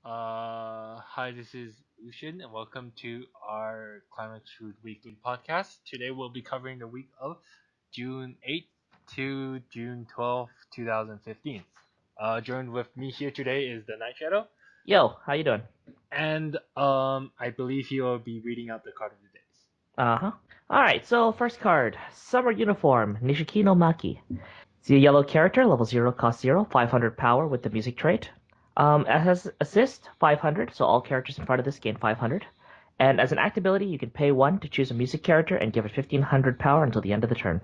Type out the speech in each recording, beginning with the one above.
Hi, this is Ushin, and welcome to our Climax Weekly podcast. Today we'll be covering the week of June 8th to June 12th, 2015. Joined with me here today is the Night Shadow, Yo, how you doing? and I believe he will be reading out the card of the days. Uh-huh. Alright, so first card, Summer Uniform, Nishiki no Maki. It's a yellow character, level 0, cost 0, 500 power with the music trait. It has assist, 500, so all characters in front of this gain 500. And as an act ability, you can pay 1 to choose a music character and give it 1500 power until the end of the turn.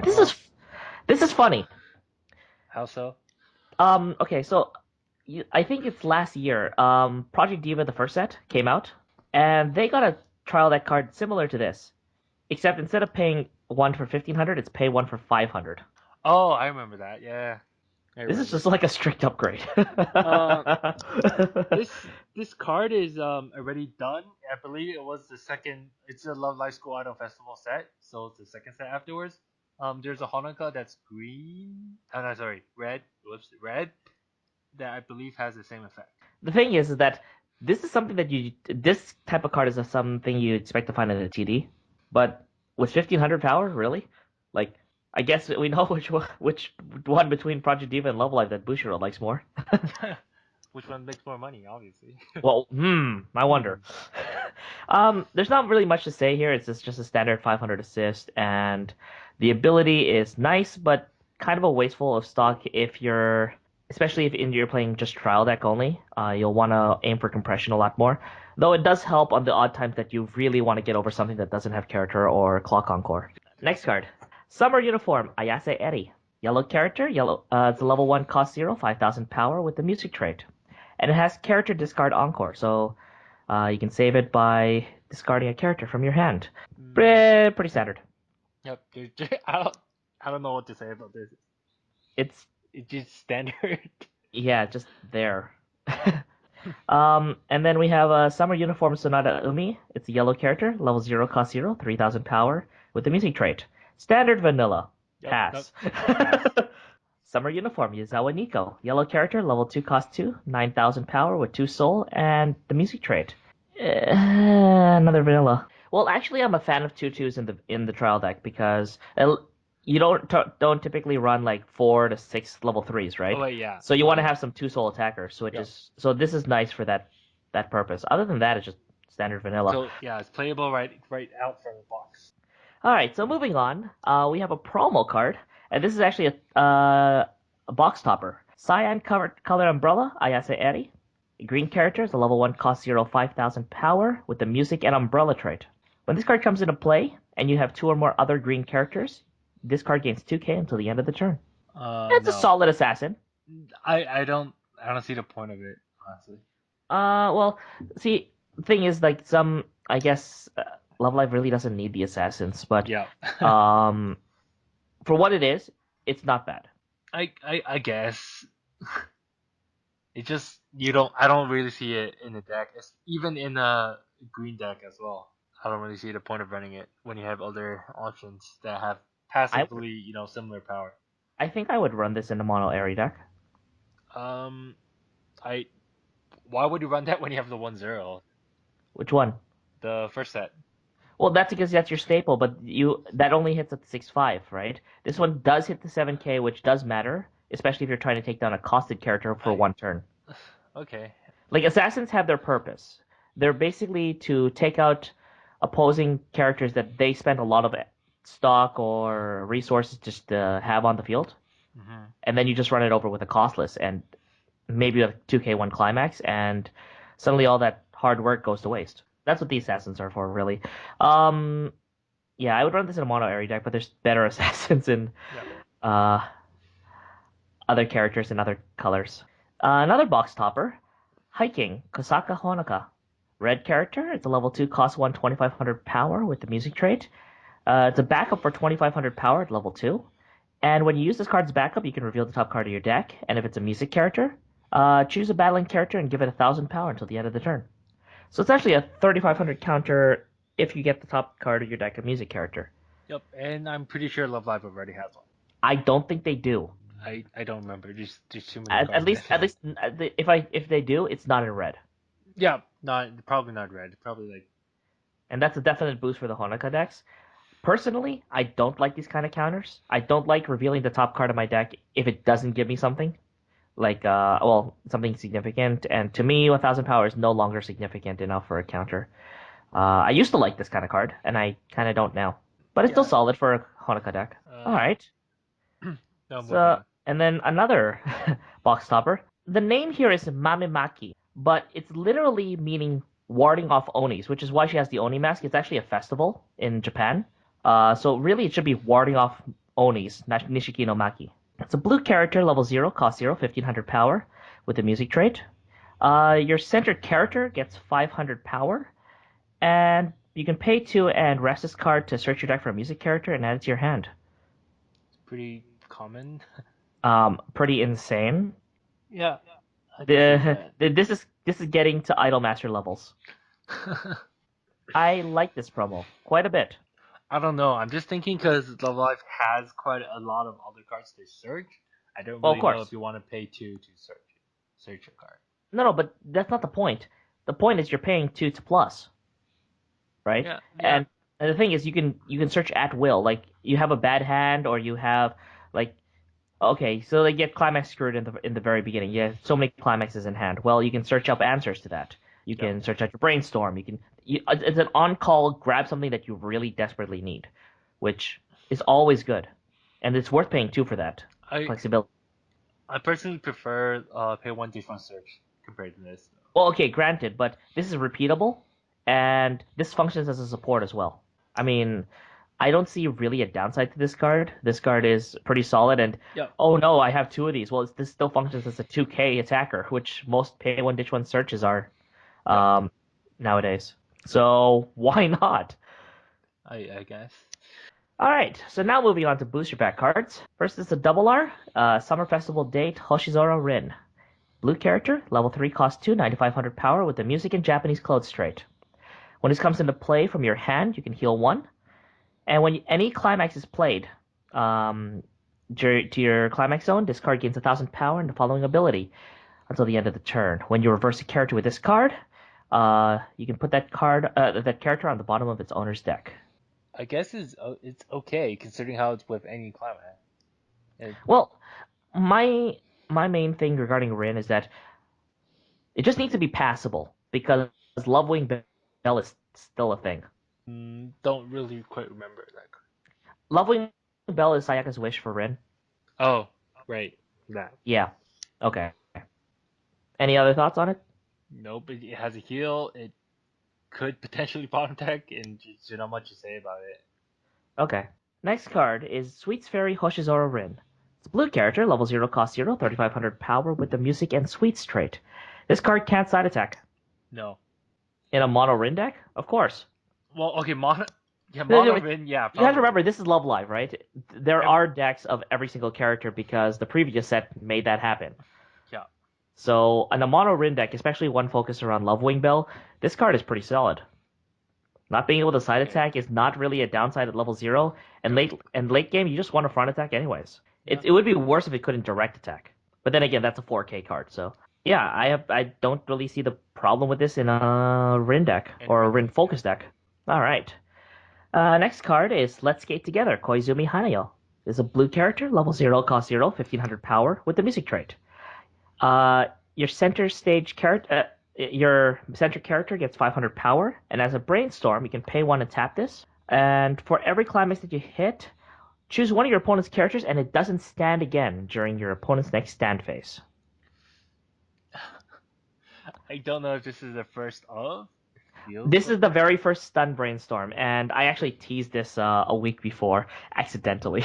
This Oh, is this is funny. how so? Okay, so I think it's last year. Project Diva, the first set, came out, and they got a trial deck card similar to this. Except instead of paying one for 1500, it's pay one for 500. Oh, I remember that. Yeah, I This is remember. just like a strict upgrade. Uh, this card is already done. I believe it was the second. It's a Love Live School Idol Festival set, so it's the second set afterwards. There's a Honoka that's green. Oh no, sorry, red. Whoops, red. That I believe has the same effect. The thing is that this is something that this type of card is something you expect to find in a TD, but with 1500 power, really? Like, I guess we know which one between Project Diva and Love Live that Bushiro likes more. Which one makes more money? Obviously. Well, I wonder. There's not really much to say here. It's just a standard 500 assist, and the ability is nice, but kind of a wasteful of stock if especially if you're playing just trial deck only. You'll want to aim for compression a lot more. Though it does help on the odd times that you really want to get over something that doesn't have character or clock encore. Next card, Summer Uniform, Ayase Eri. Yellow character, yellow. It's a level 1 cost 0, 5000 power with the music trait. And it has character discard encore, so you can save it by discarding a character from your hand. Mm, Pretty standard. yep. I don't know what to say about this. It's It's just standard. yeah, just there. And then we have a Summer Uniform Sonata Umi. It's a yellow character, level 0, cost 0, 3000 power with the music trait. Standard vanilla. Yep. Nope. Pass. Pass. Summer Uniform Yazawa Nico. Yellow character, level 2, cost 2, 9000 power with 2 soul and the music trait. Another vanilla. Well, actually, I'm a fan of tutus in the trial deck because you don't typically run like 4 to 6 level threes, Oh right? wait, yeah. So you want to have some 2 soul attackers. Yep. So this is nice for that purpose. Other than that, it's just standard vanilla. So yeah, it's playable right out from the box. All right, so moving on, we have a promo card, and this is actually a box topper. Cyan covered color umbrella, Ayase Eri. A green character is a level 1 cost 0, 5000 power with the music and umbrella trait. When this card comes into play, and you have 2 or more other green characters, this card gains 2k until the end of the turn. It's a No. solid assassin. I don't see the point of it, honestly. Well, see, the thing is, like, I guess, Love Live really doesn't need the assassins, but, Yeah. um, for what it is, it's not bad. I guess it just you don't I don't really see it in the deck. Even in a green deck as well. I don't really see the point of running it when you have other options that have I passively, similar power. I think I would run this in a mono airy deck. Um I Why would you run that when you have the 1-0? Which one? The first set. Well, that's because that's your staple, but you that only hits at the 6/5, right? This one does hit the 7k, which does matter, especially if you're trying to take down a costed character for I one turn. Okay. Like assassins have their purpose. They're basically to take out opposing characters that they spend a lot of stock or resources just to have on the field, Hmm. and then you just run it over with a costless and maybe a 2k1 climax, and suddenly all that hard work goes to waste. That's what these assassins are for, really. Um, yeah, I would run this in a mono airy deck, but there's better assassins in Yep. uh, other characters and other colors. Another box topper, Hiking, Kosaka Honoka. Red character, it's a level 2, cost 1, 2500 power with the music trait. It's a backup for 2500 power at level 2. And when you use this card's backup, you can reveal the top card of your deck. And if it's a music character, choose a battling character and give it 1000 power until the end of the turn. So it's actually a 3500 counter if you get the top card of your deck a music character. Yep. And I'm pretty sure Love Live already has one. I don't think they do. I don't remember. There's too many At cards least at missing. least if they do, it's not in red, Yeah, not probably not red. Probably like and that's a definite boost for the Honoka decks. Personally, I don't like these kind of counters. I don't like revealing the top card of my deck if it doesn't give me something like something significant. And to me, 1,000 power is no longer significant enough for a counter. I used to like this kind of card, and I kind of don't now. But it's still yeah. solid for a Honoka deck. All Uh, right. no, moving So on. and then another box topper. The name here is Mamemaki, but it's literally meaning warding off Onis, which is why she has the Oni mask. It's actually a festival in Japan. So really, it should be warding off Onis, Nishiki no Maki. It's a blue character, level 0, cost 0, 1500 power with the music trait. Your center character gets 500 power, and you can pay 2 and rest this card to search your deck for a music character and add it to your hand. It's pretty common. Pretty insane. Yeah, I can see The, that. this is getting to Idolmaster levels. I like this promo quite a bit. I don't know. I'm just thinking because Love Life has quite a lot of other cards to search. I don't Well, of really know if course. you want to pay two to search a card. No, but that's not the point. The point is you're paying 2 to plus, right? Yeah, yeah. And the thing is you can search at will. Like you have a bad hand or you have like okay, so they get climax screwed in the very beginning. You have so many climaxes in hand. Well, you can search up answers to that. You Yep. can search out your brainstorm. It's an on call grab something that you really desperately need, which is always good, and it's worth paying 2 for that I flexibility. I personally prefer pay one different search compared to this. Well, okay, granted, but this is repeatable, and this functions as a support as well. I mean, I don't see really a downside to this card. This card is pretty solid, and Yep. oh no, I have 2 of these. Well, this still functions as a 2K attacker, which most pay one ditch one searches are Yep. um, nowadays. So why not? I guess. All right, so now moving on to booster pack cards. First is a double R, Summer Festival date Hoshizora Rin. Blue character, level 3, cost 2, 9,500 power with the music and Japanese clothes trait. When this comes into play from your hand, you can heal 1. And when any climax is played um, to your climax zone, this card gains 1,000 power and the following ability until the end of the turn. When you reverse a character with this card, you can put that character on the bottom of its owner's deck. I guess it's okay considering how it's with any climate. It, Well, my my main thing regarding Rin is that it just needs to be passable because Lovewing Bell is still a thing. don't really quite remember that. Lovewing Bell is Sayaka's wish for Rin. Oh, right. That. Yeah. Okay. Any other thoughts on it? Nope. It has a heal. It could potentially bottom tech, and just not much to say about it. Okay. Next card is Sweets Fairy Hoshizora Rin. It's a blue character, level 0, cost 0, 3,500 power with the music and sweets trait. This card can't side attack. No. In a mono Rin deck? Of course. Well, okay, mono. Yeah, You mono Rin. Yeah, have to probably. remember, this is Love Live, right? There Ev- are decks of every single character because the previous set made that happen. yeah. So, in a mono Rin deck, especially one focused around Lovewing Bell, this card is pretty solid. Not being able to side Okay. attack is not really a downside at level 0, and Yep. late game you just want a front attack anyways. Yeah. It would be worse if it couldn't direct attack. But then again, that's a 4K card, so yeah, I don't really see the problem with this in a Rin deck And or a Rin Rin deck. Yeah. focus deck. All right. Next card is Let's Skate Together, Koizumi Hanayo. Is a blue character, level 0, cost 0, 1,500 power with the music trait. Uh, your center stage character, your center character gets 500 power, and as a brainstorm, you can pay 1 and tap this. And for every climax that you hit, choose one of your opponent's characters, and it doesn't stand again during your opponent's next stand phase. I don't know if this is the first of. It feels This is like the it. very first stun brainstorm, and I actually teased this a week before accidentally.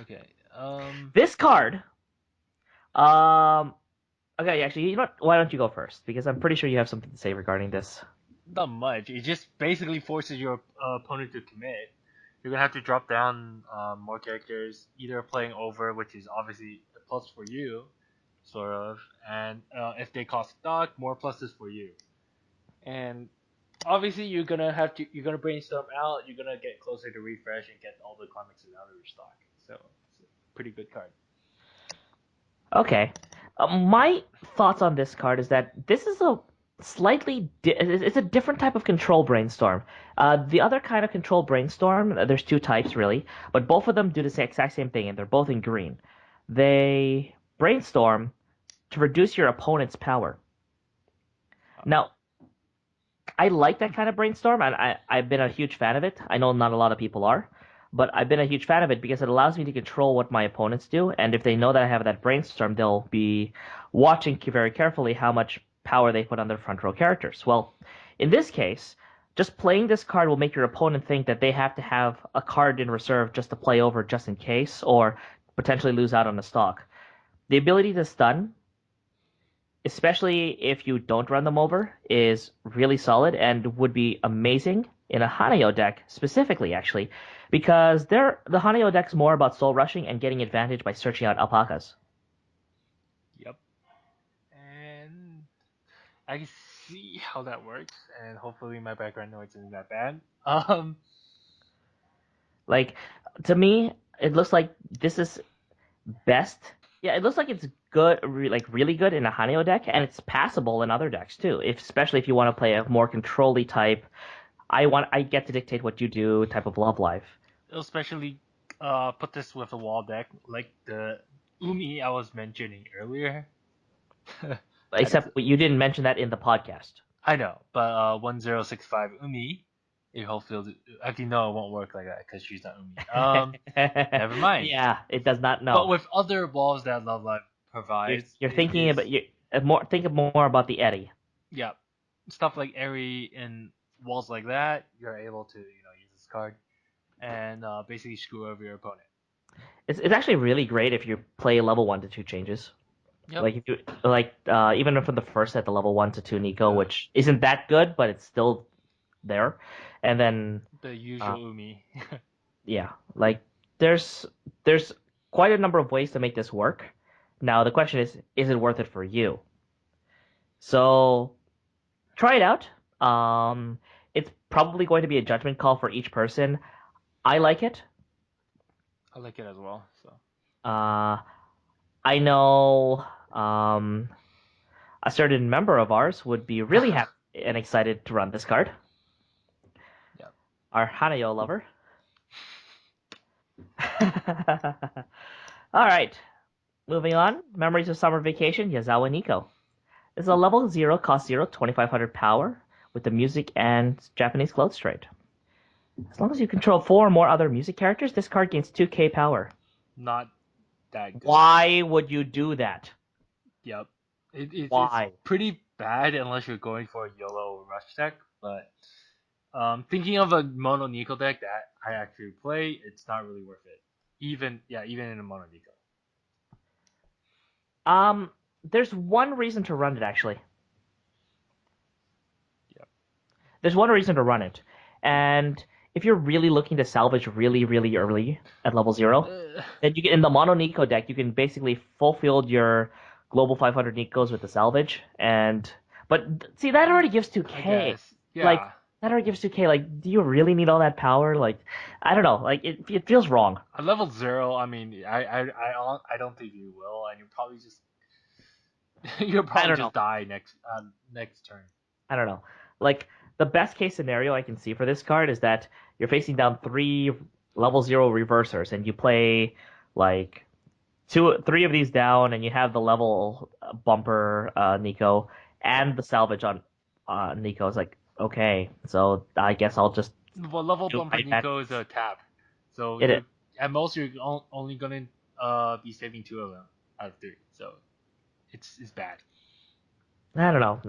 Okay. This card, um, okay, actually, you know what? Why don't you go first? Because I'm pretty sure you have something to say regarding this. Not much. It just basically forces your opponent to commit. You're gonna have to drop down more characters, either playing over, which is obviously a plus for you, sort of, and if they cost stock, more pluses for you. And obviously, you're gonna brainstorm out. You're gonna get closer to refresh and get all the climaxes out of your stock. So it's a pretty good card. Okay. My thoughts on this card is that this is a it's a different type of control brainstorm. The other kind of control brainstorm, there's two types really, but both of them do the exact same thing, and they're both in green. They brainstorm to reduce your opponent's power. Now, I like that kind of brainstorm, and I've been a huge fan of it. I know not a lot of people are, but I've been a huge fan of it because it allows me to control what my opponents do, and if they know that I have that brainstorm, they'll be watching very carefully how much power they put on their front row characters. Well, in this case, just playing this card will make your opponent think that they have to have a card in reserve just to play over just in case, or potentially lose out on the stock. The ability to stun, especially if you don't run them over, is really solid and would be amazing in a Hanayo deck specifically, actually, because the Hanayo deck's more about soul rushing and getting advantage by searching out alpacas. Yep. And I can see how that works, and hopefully my background noise isn't that bad. Like, to me, it looks like this is best. Yeah, it looks like it's good, like really good in a Hanayo deck, and it's passable in other decks too. Especially if you want to play a more control-y type, I get to dictate what you do type of love life. Especially put this with a wall deck like the Umi I was mentioning earlier. That's Except you didn't mention that in the podcast. I know, but 1065 Umi, a whole field. Actually, no, it won't work like that because she's not Umi. Never mind. Yeah, it does not But know. with other walls that Love Live You're provides, you're it thinking about is you more think more about the Eddie. yeah, stuff like Airy and walls like that. You're able to use this card and basically screw over your opponent. It's actually really great if you play level 1 to 2 changes. Yep, Like if you like even from the first set, the level 1 to 2 Nico, the which isn't that good, but it's still there. And then the uh, usual Umi. yeah, like there's there's quite a number of ways to make this work. Now the question is it worth it for you? So try it out. It's probably going to be a judgment call for each person. I like it. I like it as well. So Uh, I know a certain member of ours would be really happy and excited to run this card. yeah, Our Hanayo lover. All right, moving on. Memories of Summer Vacation, Yazawa Nico. This is a level 0, cost 0, 2500 power with the music and Japanese clothes trade. As long as you control 4 or more other music characters, this card gains 2k power. not that good. Why would you do that? Yep, it's Why? pretty bad unless you're going for a YOLO rush deck, but thinking of a mono Nico deck that I actually play, it's not really worth it. Even in a mono Nico. There's one reason to run it actually. Yep. There's one reason to run it, and if you're really looking to salvage really, really early at level 0, Uh, then you get in the mono Nico deck. You can basically full field your global 500 Nikos with the salvage, and but see that already gives I 2k. guess. Like Yeah. that already gives 2k. Like, do you really need all that power? Like, I don't know. Like it feels wrong. At level 0, I mean, I don't think you will, and you probably just you'll I probably don't know. just die next turn. I don't know. Like the best case scenario I can see for this card is that you're facing down 3 level 0 reversers, and you play like 3 of these down, and you have the level bumper Nico and the salvage on Nico. It's like okay, so I guess I'll just Well, level do my bumper Nico is advantage. a tap, so It you're at most you're only gonna be saving 2 of them out of 3. So it's bad. I don't know.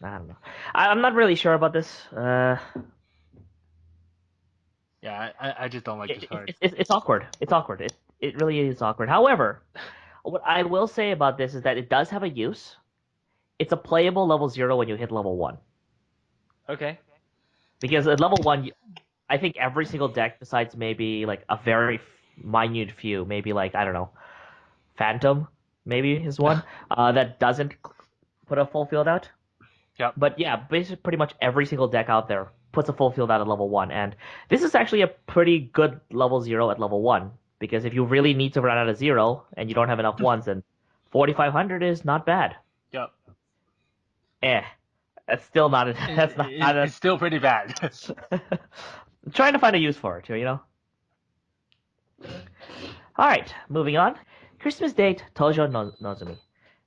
I don't know. I'm not really sure about this. Yeah, I just don't like this card. It's awkward. It's awkward. It really is awkward. However, what I will say about this is that it does have a use. It's a playable level 0 when you hit level 1. Okay. Because at level 1, I think every single deck, besides maybe like a very minute few, maybe like, I don't know, Phantom, maybe is one, that doesn't put a full field out. Yep. But yeah, basically pretty much every single deck out there puts a full field out at level 1. And this is actually a pretty good level 0 at level 1. Because if you really need to run out of zero and you don't have enough ones, then 4,500 is not bad. Yep. Eh, that's still not. That's not It's still pretty bad. I'm trying to find a use for it, you know. All right, moving on. Christmas Date Tojo no Nozumi.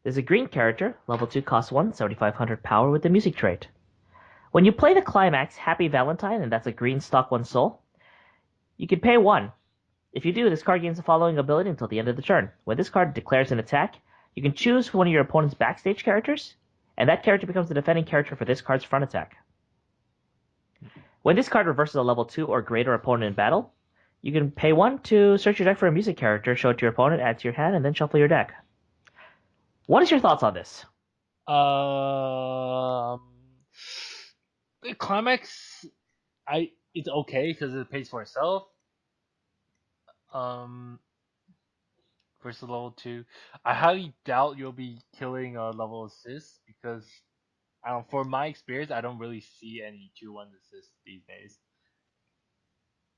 There's a green character, level 2 cost 1, 7,500 power with the music trait. When you play the Climax Happy Valentine, and that's a green stock 1 soul, you can pay 1. If you do, this card gains the following ability until the end of the turn. When this card declares an attack, you can choose one of your opponent's backstage characters, and that character becomes the defending character for this card's front attack. When this card reverses a level 2 or greater opponent in battle, you can pay 1 to search your deck for a music character, show it to your opponent, add to your hand, and then shuffle your deck. What is your thoughts on this? um, the Climax, it's okay because it pays for itself. Um, versus level 2, I highly doubt you'll be killing a level assist because for my experience, I don't really see any 2-1 assists these days.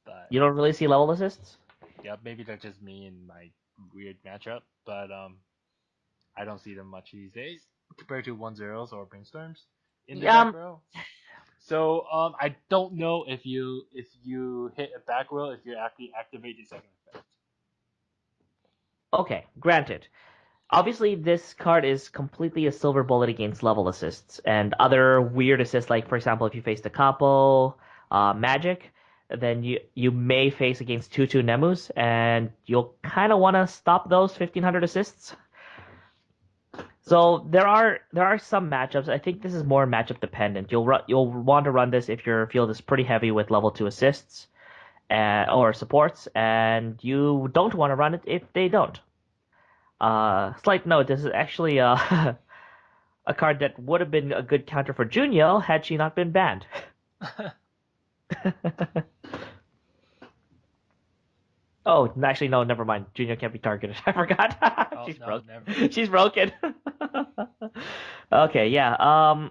But You don't really see level assists? yeah, maybe that's just me and my weird matchup. But I don't see them much these days compared to 1-0s or brainstorms in the Yeah, back row. So I don't know if you hit a back row if you actually activate the second effect. okay, granted. Obviously, this card is completely a silver bullet against level assists and other weird assists, like, for example, if you face the Capo, Magic, then you may face against 2-2 Nemus, and you'll kind of want to stop those 1,500 assists. So there are some matchups. I think this is more matchup dependent. You'll want to run this if your field is pretty heavy with level 2 assists or supports, and you don't want to run it if they don't. Slight note: this is actually a card that would have been a good counter for Junio had she not been banned. Oh, actually, no, never mind. Junio can't be targeted. I forgot. Oh She's no, broke. never. She's broken. Okay, yeah.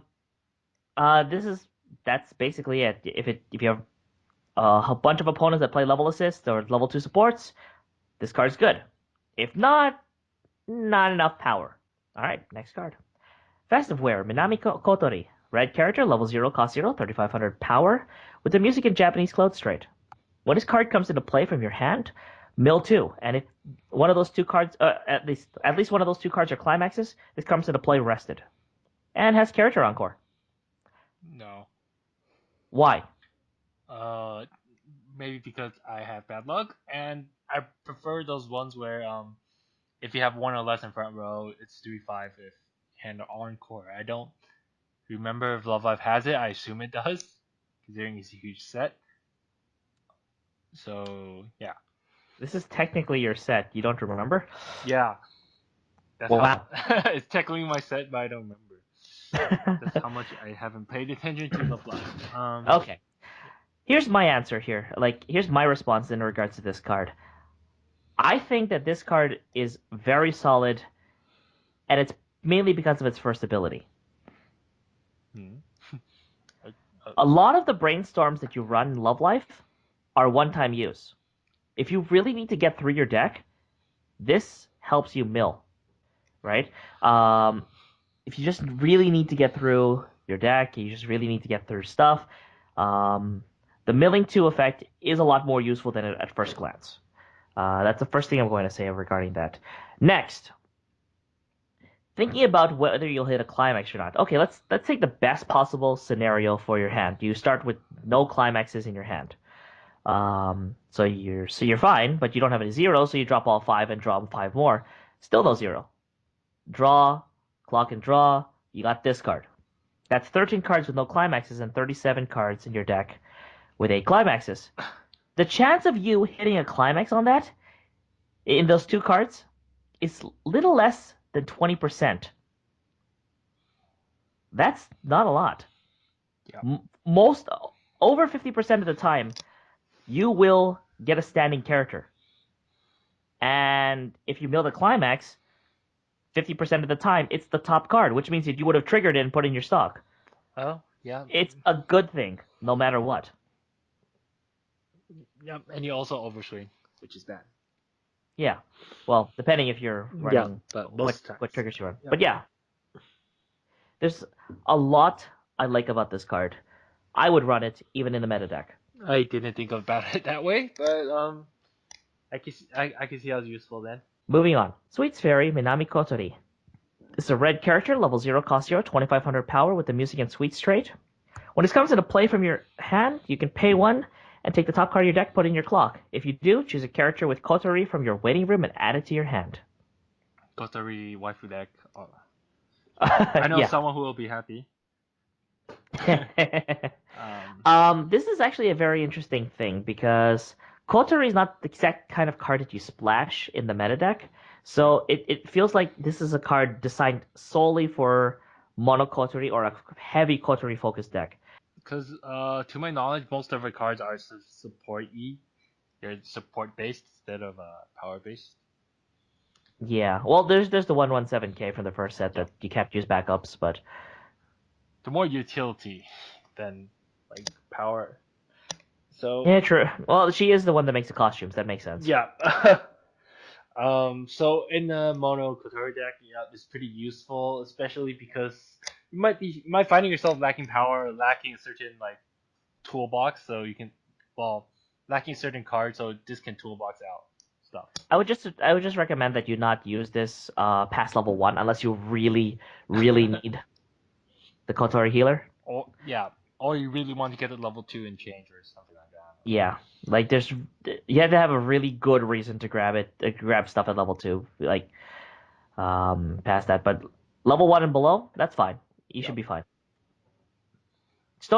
This is that's basically it. If you have a bunch of opponents that play level assists or level 2 supports, this card's good. If not, not enough power. All right, next card. Festive Wear, Minami Kotori. Red character, level 0, cost 0, 3,500 power, with the music in Japanese clothes trait. When this card comes into play from your hand, mill 2, and if one of those two cards, at least one of those two cards are climaxes, this comes into play rested, and has character encore. No. Why? Uh, maybe because I have bad luck, and I prefer those ones where if you have one or less in front row, it's 3-5 if hand encore. I don't remember if Love Live has it. I assume it does, considering it's a huge set. So yeah, This is technically your set. You don't remember? yeah, that's how Wow. it's technically my set, but I don't remember. That's how much I haven't paid attention to Love Live. Okay. Here's my answer here. Like, here's my response in regards to this card. I think that this card is very solid, and it's mainly because of its first ability. Hmm. Uh, uh, A lot of the brainstorms that you run in Love Life are one-time use. If you really need to get through your deck, this helps you mill, right? If you just really need to get through your deck, you just really need to get through stuff, um, the milling 2 effect is a lot more useful than at first glance. That's the first thing I'm going to say regarding that. Next, thinking about whether you'll hit a climax or not. Okay, let's take the best possible scenario for your hand. You start with no climaxes in your hand. So you're fine, but you don't have any zeros, so you drop all 5 and draw 5 more. Still no zero. Draw, clock and draw. You got this card. That's 13 cards with no climaxes and 37 cards in your deck with 8 climaxes. The chance of you hitting a climax on that in those 2 cards is little less than 20%. That's not a lot. yeah. Most over 50% of the time, you will get a standing character. And if you mill the climax, 50% of the time, it's the top card, which means that you would have triggered it and put in your stock. Oh yeah. It's a good thing, no matter what. Yeah, and you also overswing, which is bad. Yeah. Well, depending if you're Yeah, running but what most what times. triggers you run. Yep. But yeah, there's a lot I like about this card. I would run it even in the meta deck. I didn't think about it that way, but I can see how it's useful then. Moving on. Sweets Fairy Minami Kotori. This is a red character, level 0, cost 0, 2500 power with the music and sweets trait. When this comes into play from your hand, you can pay 1 and take the top card of your deck, put it in your clock. If you do, choose a character with Kotori from your waiting room and add it to your hand. Kotori waifu deck. Oh, I know Yeah. someone who will be happy. um, This is actually a very interesting thing because Kotori is not the exact kind of card that you splash in the meta deck. yeah, So it feels like this is a card designed solely for mono Kotori or a heavy Kotori focused deck. because to my knowledge, most of her cards are support E. They're support based instead of power based. Yeah. Well, there's the 117K from the first set Yep. that you can't use backups, but The more utility than like power. So yeah, true. Well, she is the one that makes the costumes. That makes sense. yeah. So in the mono Kotori deck, yeah, it's pretty useful, especially because you might finding yourself lacking power, or lacking a certain like toolbox, so you can well lacking certain cards, so this can toolbox out stuff. I would just recommend that you not use this past level 1 unless you really need the Kotori healer. Or yeah, or you really want to get to level 2 and change or something like that. Yeah, like you have to have a really good reason to grab it, grab stuff at level 2, like past that. But level 1 and below, that's fine. You should Yep. be fine. Just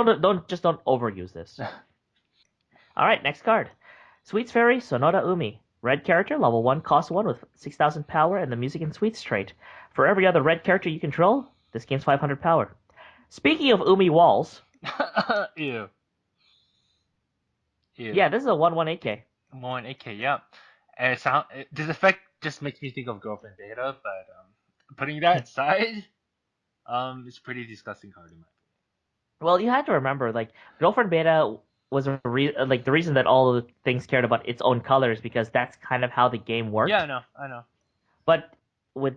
don't overuse this. All right, next card, Sweets Fairy Sonoda Umi. Red character, level 1, cost 1 with 6,000 power and the music and sweets trait. For every other red character you control, this gains 500 power. Speaking of Umi walls, Ew. Ew. yeah, this is a 118K. More in 8K, yeah. And this effect just makes me think of Girlfriend Beta, but putting that aside, it's a pretty disgusting card in my Well, you have to remember, like, Girlfriend Beta was like the reason that all of the things cared about its own colors because that's kind of how the game opinion. Yeah, worked. I know. But with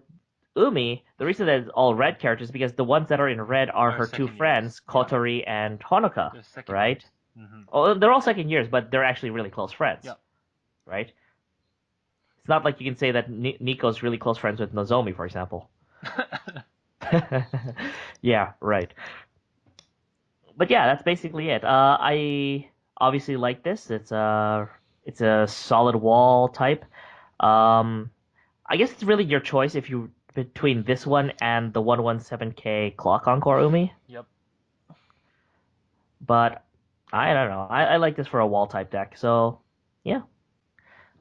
Umi, the reason that it's all red characters is because the ones that are in red are Our her two second years. friends, Yeah, Kotori and Honoka, the second right? years. Mm-hmm. Oh, they're all second years, but they're actually really close friends, Yep. right? It's not like you can say that Nico's really close friends with Nozomi, for example. Yeah, right. But yeah, that's basically it. I obviously like this. It's a solid wall type. Um, I guess it's really your choice if you between this one and the 117K Clock Encore Umi. Yep. But I don't know. I like this for a wall type deck. So yeah.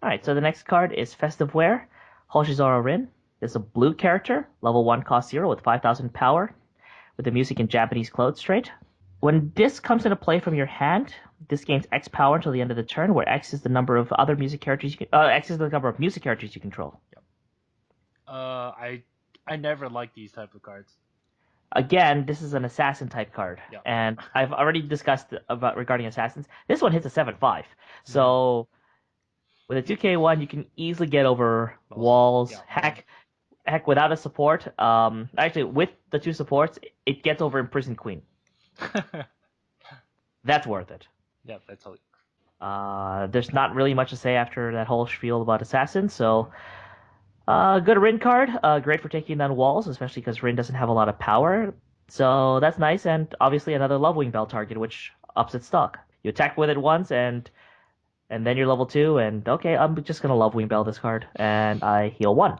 All right. So the next card is Festive Wear. Hoshizora Rin. It's a blue character, level 1, cost 0 with 5,000 power, with the music in Japanese clothes trait. When this comes into play from your hand, this gains X power until the end of the turn, where X is the number of other music characters X is the number of music characters you control. Yep. I never like these type of cards. Again, this is an assassin type card, Yep. and I've already discussed about regarding assassins. This one hits a 7/5, Mm-hmm. so with a 2K1, you can easily get over Most. walls. Yeah. Heck, without a support, actually with the two supports, it gets over Imprisoned Queen. That's worth it. Yeah, that's all. There's not really much to say after that whole spiel about assassins, so good Rin card. Great for taking down walls, especially because Rin doesn't have a lot of power. So that's nice, and obviously another Love Wing Bell target, which ups its stock. You attack with it once, and then you're level 2, and okay, I'm just gonna Love Wing Bell this card, and I heal 1.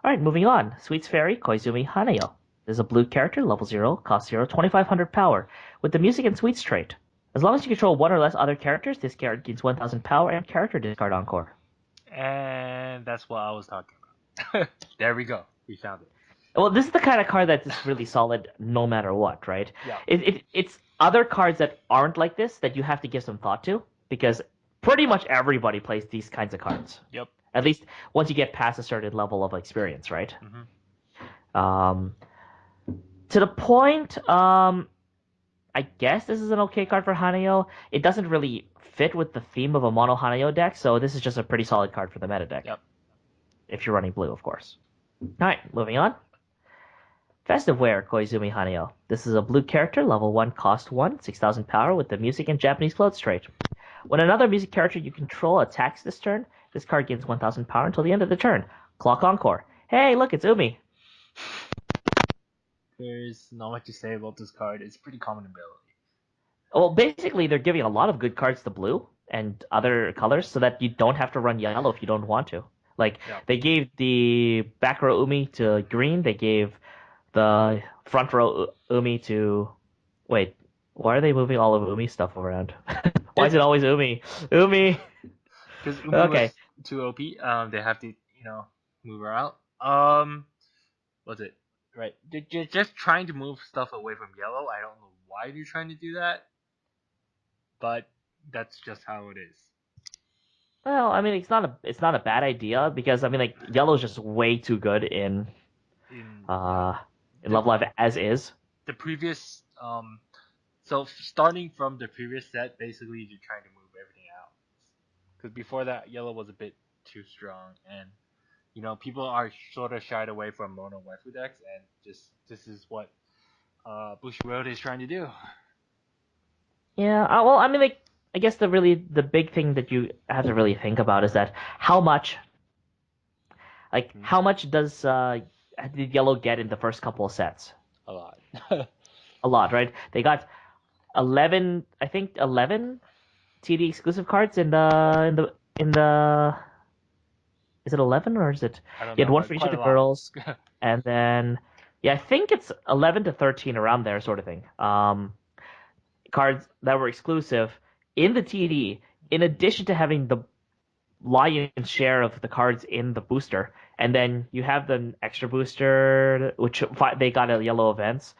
Alright, moving on. Sweets Fairy, Koizumi Hanayo. This is a blue character, level 0, cost 0, 2500 power, with the music and sweets trait. As long as you control one or less other characters, this character gains 1000 power and character discard encore. And that's what I was talking about. There we go. We found it. Well, this is the kind of card that is really solid no matter what, right? Yeah. It's other cards that aren't like this that you have to give some thought to because pretty much everybody plays these kinds of cards. Yep. At least once you get past a certain level of experience, right? Mm-hmm. Um, to the point, I guess this is an okay card for Hanayo. It doesn't really fit with the theme of a mono Hanayo deck, so this is just a pretty solid card for the meta deck. Yep. if you're running blue, of course. All right, moving on. Festive Wear Koizumi Hanyo. This is a blue character, level 1, cost 1, 6,000 power with the music and Japanese clothes trait. When another music character you control attacks this turn, this card gains 1,000 power until the end of the turn. Clock Encore. Hey, look, it's Umi. There's not much to say about this card. It's pretty common ability. Well, basically, they're giving a lot of good cards to blue and other colors so that you don't have to run yellow if you don't want to. Like, Yep. they gave the back row Umi to green, they gave the front row Umi to. Wait, why are they moving all of Umi stuff around? Why is it always Umi? Umi! Because Umi Okay. was too OP. They have to, move her out. What's it? Right. They're just trying to move stuff away from yellow. I don't know why they're trying to do that, but that's just how it is. Well, I mean, it's not a bad idea because I mean, like yellow's just way too good In uh in the Love Live as is. the previous so starting from the previous set, basically you're trying to move everything out. Because before that, yellow was a bit too strong, and people are sort of shied away from mono waifu decks, and just this is what Bushiroad is trying to do. Yeah. Well, I mean, like I guess the big thing that you have to really think about is that Hmm. how much did yellow get in the first couple of sets? A lot. A lot, right? They got 11, I think 11 TD exclusive cards in the is it 11 or is it I don't you had know, one but for each of quite the a lot. girls and then yeah, I think it's 11 to 13 around there sort of thing. Cards that were exclusive in the TD in addition to having the lion's share of the cards in the booster, and then you have the extra booster, which they got at yellow events.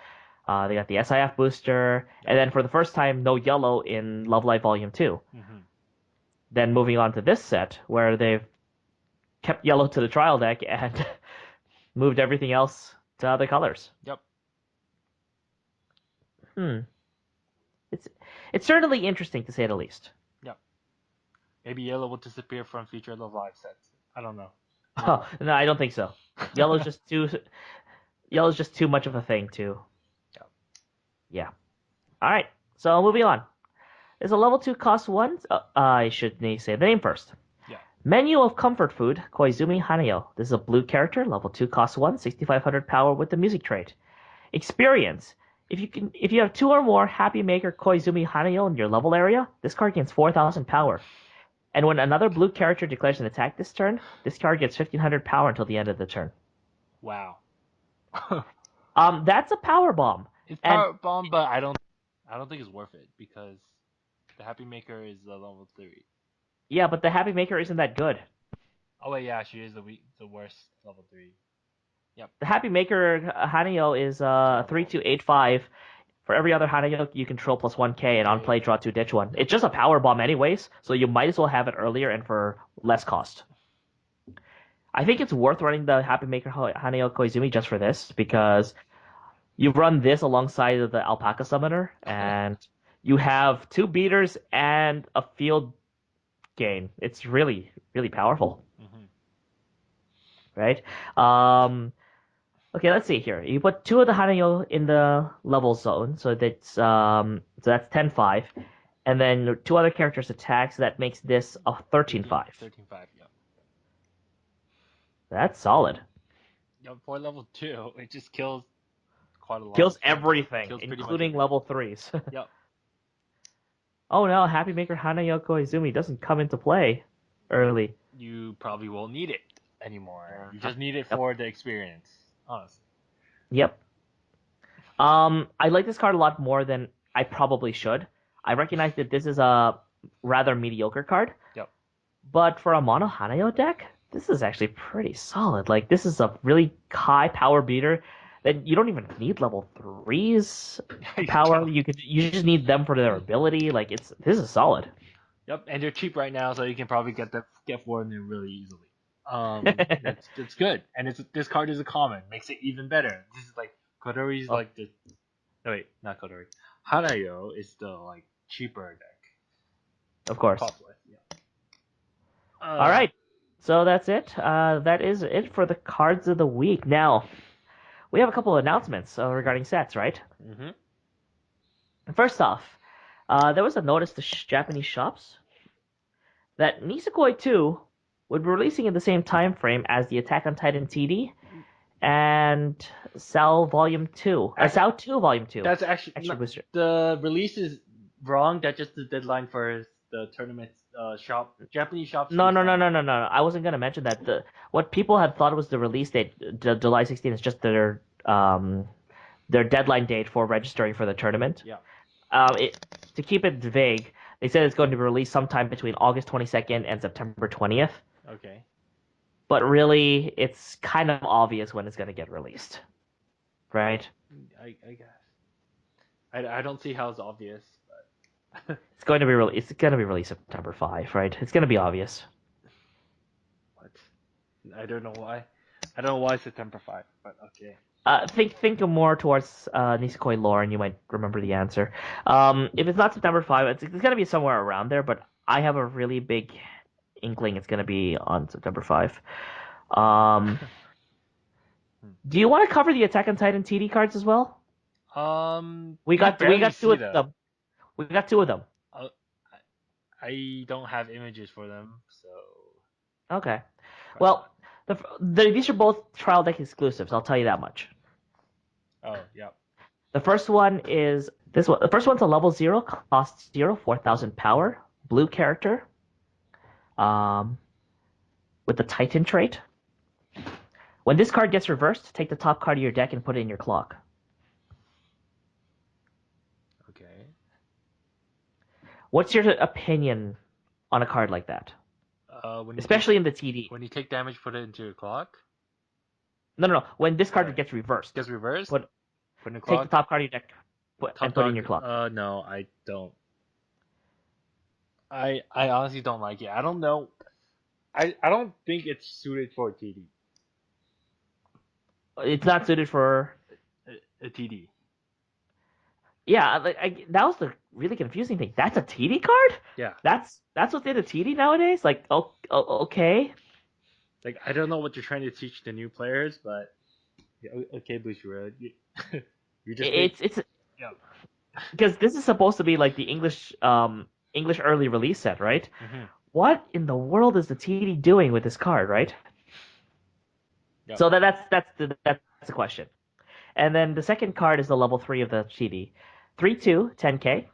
They got the SIF booster, Yep. and then for the first time, no yellow in Love Live Volume 2. Hmm. Then moving on to this set, where they've kept yellow to the trial deck and moved everything else to other colors. Yep. Hmm. It's it's certainly interesting to say the least. Yep. Maybe yellow will disappear from future Love Live sets. I don't know. Maybe. Oh, no, I don't think so. Yellow's just too yellow's just too much of a thing to. Yep. Yeah. All right. So moving on. Is a level 2 cost 1? I should say the name first. Yeah. Menu of Comfort Food, Koizumi Hanyo. This is a blue character, level 2 cost 1, 6,500 power with the music trait. Experience. If you have 2 or more Happy Maker Koizumi Hanyo in your level area, this card gains 4,000 power. And when another blue character declares an attack this turn, this card gets 1,500 power until the end of the turn. Wow. That's a power bomb. It's And power bomb, but I don't think it's worth it because the Happy Maker is a level 3. yeah, but the Happy Maker isn't that good. Oh wait, yeah, she is the worst level 3. Yep. The Happy Maker Hanyo is Terrible. 3285. For every other Hanyo you control plus 1k and on Okay. play draw 2 ditch 1. It's just a power bomb anyways, so you might as well have it earlier and for less cost. I think it's worth running the Happy Maker Hanyo Koizumi just for this because you run this alongside of the Alpaca Summoner and you have 2 beaters and a field gain. It's really, really powerful, Hmm. right? Um, Okay, let's see here. You put 2 of the Hanayo in the level zone, so that's 10-5. And then 2 other characters attack, so that makes this a 13-5. 13-5. Yep. That's solid. Yep. For level 2, it just kills quite a lot of Kills stuff. everything, Kills pretty much including everything. level 3s. Yep. Oh no, Happy Maker Hanayo Koizumi doesn't come into play Yep. early. You probably won't need it anymore. You Uh, just need it yep. for the experience. Honestly. Yep. I like this card a lot more than I probably should. I recognize that this is a rather mediocre card, Yep. but for a mono Hanayo deck, this is actually pretty solid. Like this is a really high power beater that you don't even need level threes You power. don't. You just need them for their ability. Like this is solid. Yep. And they're cheap right now, so you can probably get for them really easily. That's good. And this card is a common, makes it even better. This is like Kodori's Oh, like the no wait, not Kodori. Hanayo is the like cheaper deck. of course. Costly. Yeah. All right. So that's it. That is it for the cards of the week. Now, we have a couple of announcements regarding sets, right? Mm-hmm. First off, there was a notice to Japanese shops that Nisekoi 2 would be releasing in the same time frame as the Attack on Titan TD and Cell Volume 2, Actually, Cell 2 Volume 2, that's actually Extra Booster. the release is wrong. That's just the deadline for the tournament shop. Japanese shops No, use no, no, that. no, no, no. I wasn't gonna mention that. What people had thought was the release date, July 16th, is just their deadline date for registering for the tournament. Yeah. To keep it vague, they said it's going to be released sometime between August 22nd and September 20th. Okay. But really, it's kind of obvious when it's going to get released, right? I guess. I don't see how it's obvious, but It's going to be released September 5, right? It's going to be obvious. what? I don't know why. I don't know why September 5, but okay. Think more towards Nisekoi lore, and you might remember the answer. If it's not September 5, it's going to be somewhere around there. But I have a really big inkling it's going to be on September 5. Um, do you want to cover the Attack on Titan TD cards as well? I We barely got two see of them. them. We got two of them. Uh, I don't have images for them, so Okay. question mark. Well, these are both trial deck exclusives. I'll tell you that much. Oh, yeah. The first one is this one. The first one's a level 0, cost 0, 4,000 power, blue character, um, with the Titan trait. When this card gets reversed, take the top card of your deck and put it in your clock. Okay. What's your opinion on a card like that, When you take especially in the TD? when you take damage, put it into your clock. No, no, no. When this card Sorry, gets reversed, gets reversed. put Put in the take the clock. top card of your deck and Top put it in dog. your clock. No, I don't. I honestly don't like it. I don't know. I don't think it's suited for a TD. It's not suited for. A TD. Yeah, that was the really confusing thing. That's a TD card. Yeah. That's what's in a TD nowadays. Like, okay. Like I don't know what you're trying to teach the new players, but yeah, okay, Bushra, you just made It's yeah. because this is supposed to be like the English early release set, right? Mm-hmm. What in the world is the TD doing with this card, right? Yep. So that's the question. And then the second card is the level 3 of the TD. 3/2, 10k.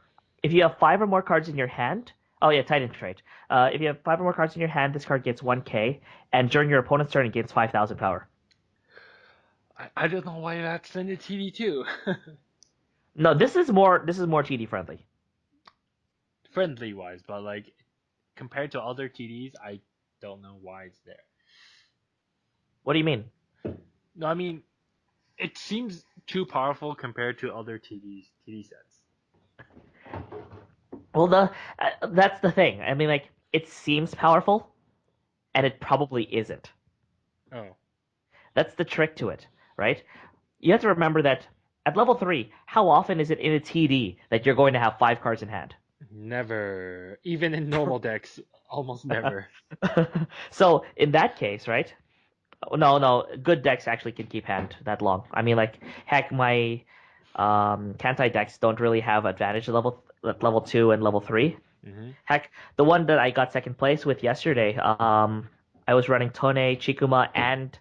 If you have 5 or more cards in your hand, oh yeah, Titan trait. If you have 5 or more cards in your hand, this card gets 1k, and during your opponent's turn, it gains 5,000 power. I don't know why that's in the TD too. No, this is more TD friendly. Friendly wise, but like compared to other TDs, I don't know why it's there. What do you mean? No, I mean it seems too powerful compared to other TD sets. Well, that's the thing. I mean, like it seems powerful, and Yep. it probably isn't. Oh, That's the trick to it, right? You have to remember that at level 3, how often is it in a TD that you're going to have 5 cards in hand? never. Even in normal decks, almost never. So in that case, right? No, no, good decks actually can keep hand that long. I mean, like heck, my Kantai decks don't really have advantage at level 2 and level 3. Mm-hmm. Heck, the one that I got second place with yesterday, I was running Tone, Chikuma, and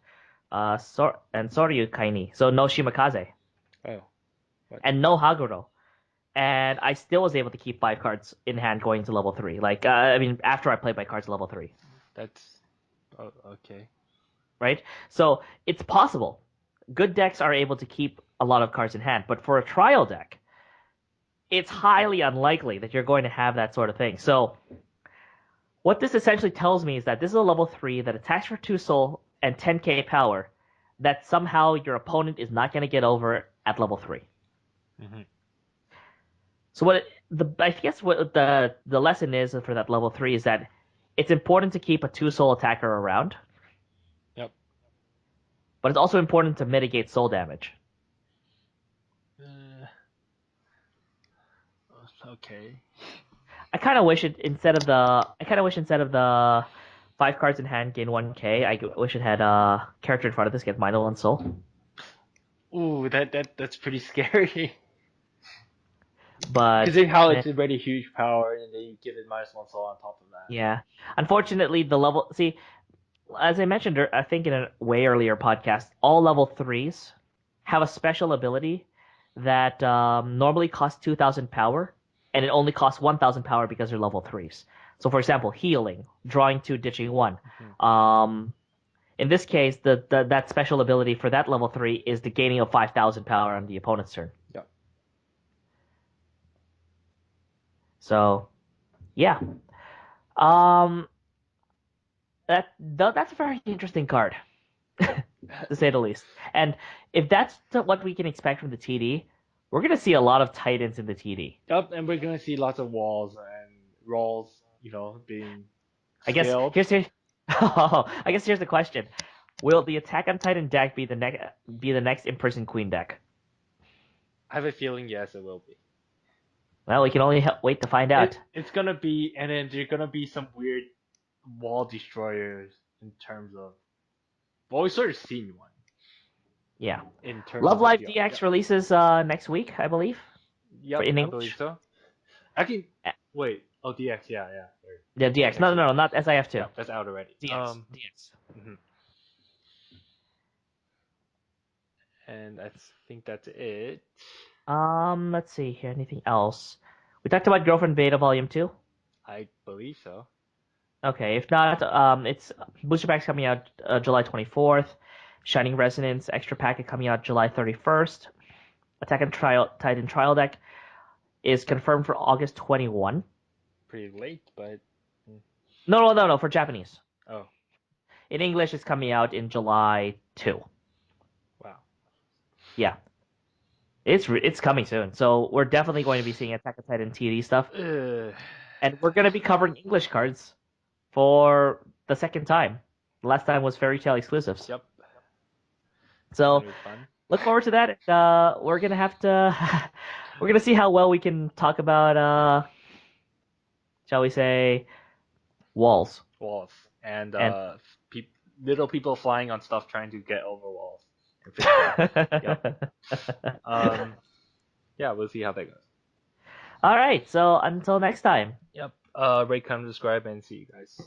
Soryu Kaini, so no Shimakaze Oh, what? and no Haguro, and I still was able to keep 5 cards in hand going to level 3. Like, I mean, after I played my cards level 3, That's oh, okay. right? So it's possible. Good decks are able to keep a lot of cards in hand, but for a trial deck, it's highly unlikely that you're going to have that sort of thing. So what this essentially tells me is that this is a level 3 that attacks for 2 soul and 10k power that somehow your opponent is not going to get over at level 3. Mm-hmm. So I guess what the lesson is for that level 3 is that it's important to keep a 2 soul attacker around, Yep. but it's also important to mitigate soul damage. Uh, okay. I kind of wish instead of the 5 cards in hand, gain 1k. I wish it had character in front of this, get Mindle and Soul. Ooh, that's pretty scary. But Considering how it's already huge power, and then you give it -1 soul on top of that. yeah, unfortunately, the level. See, as I mentioned, I think in a way earlier podcast, all level 3s have a special ability that normally costs 2,000 power, and it only costs 1,000 power because they're level 3s. So, for example, healing, drawing 2, ditching 1. Mm-hmm. In this case, that special ability for that level 3 is the gaining of 5,000 power on the opponent's turn. Yep. So, yeah. Um, that's a very interesting card, to say the least. And if that's what we can expect from the TD, we're gonna see a lot of Titans in the TD. Yep, and we're gonna see lots of walls and rolls, being I guess scaled. I guess here's the question: will the Attack on Titan deck be the next in-person Queen deck? I have a feeling yes, it will be. Well, we can only wait to find out. It's gonna be, and then there's gonna be some weird wall destroyers in terms of. Well, we sort of seen one Yeah. in terms Love of like Live the art. DX releases next week, I believe, for Yep, in I believe English. so. Actually, Uh, wait. Oh, DX, yeah, yeah. Yeah, DX. No, no, no, not SIF2. Yep, that's out already. DX. DX. Mhm. And I think that's it. Let's see here. Anything else? We talked about Girlfriend Beta Volume 2. I believe so. Okay, if not, it's booster packs coming out July 24th. Shining Resonance extra packet coming out July 31st. Attack on Titan Trial deck is confirmed for August 21. Pretty late, but No, no, no, no, for Japanese. oh In English, it's coming out in July 2. wow. Yeah, it's coming soon. So we're definitely going to be seeing Attack on Titan TD stuff, Ugh. and we're going to be covering English cards for the second time. The last time was Fairy Tale exclusives. Yep. It's So gonna be fun. look forward to that. We're gonna have to we're gonna see how well we can talk about shall we say walls. Walls and And little people flying on stuff trying to get over walls and fix them. Yep. Yeah, we'll see how that goes. All right, so until next time. Yep. Rate, comment, subscribe, and see you guys.